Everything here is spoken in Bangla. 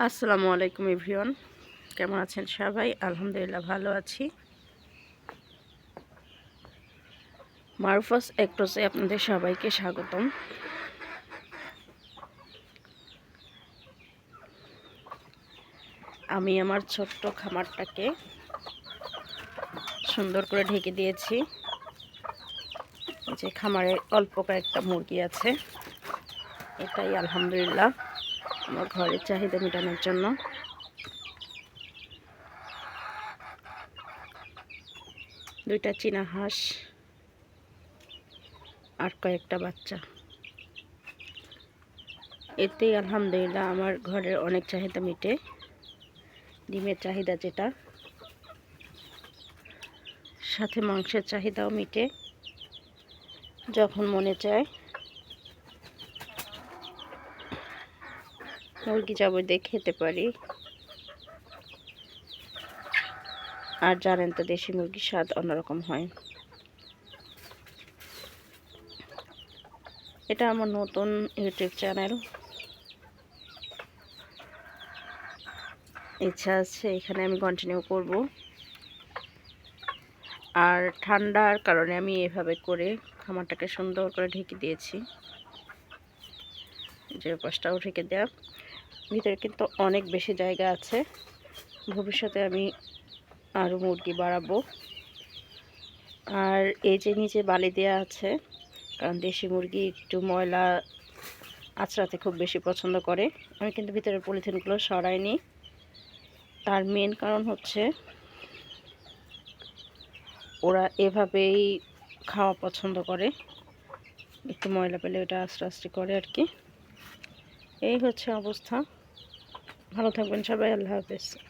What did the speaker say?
আসসালামু আলাইকুম এভরিওয়ান, কেমন আছেন সবাই? আলহামদুলিল্লাহ ভালো আছি। মারুফাস এক্টসে আপনাদের সবাইকে স্বাগতম। আমি আমার ছোট্ট খামারটাকে সুন্দর করে ঢেকে দিয়েছি। যে খামারে অল্প কয়েকটা মুরগি আছে, এটাই আলহামদুলিল্লাহ আমার ঘরের চাহিদা মেটানোর জন্য। দুইটা চীনা হাঁস আর কয়েকটা বাচ্চা, এতেই আলহামদুলিল্লাহ আমার ঘরের অনেক চাহিদা মিটে। ডিমের চাহিদা যেটা, সাথে মাংসের চাহিদাও মিটে। যখন মনে চায় মুরগি চাবই দিয়ে খেতে পারি। আর জানেন তো, দেশি মুরগির স্বাদ অন্যরকম হয়। এটা আমার নতুন ইউটিউব চ্যানেল, ইচ্ছা আছে এখানে আমি কন্টিনিউ করব। আর ঠান্ডার কারণে আমি এভাবে করে খামারটাকে সুন্দর করে ঢেকে দিয়েছি। যে পাশটাও ঢেকে দেওয়া, ভিতরে কিন্তু অনেক বেশি জায়গা আছে। ভবিষ্যতে আমি আরও মুরগি বাড়াবো। আর এই যে নিচে বালি দেওয়া আছে, কারণ দেশি মুরগি একটু ময়লা আঁচড়াতে খুব বেশি পছন্দ করে। আমি কিন্তু ভিতরের পলিথিনগুলো সরাইনি। তার মেন কারণ হচ্ছে ওরা এভাবেই খাওয়া পছন্দ করে, একটু ময়লা পেলে ওটা আস্তে করে আর কি। এই হচ্ছে অবস্থা। ভালো থাকবেন সবাই, আল্লাহ হাফেজ।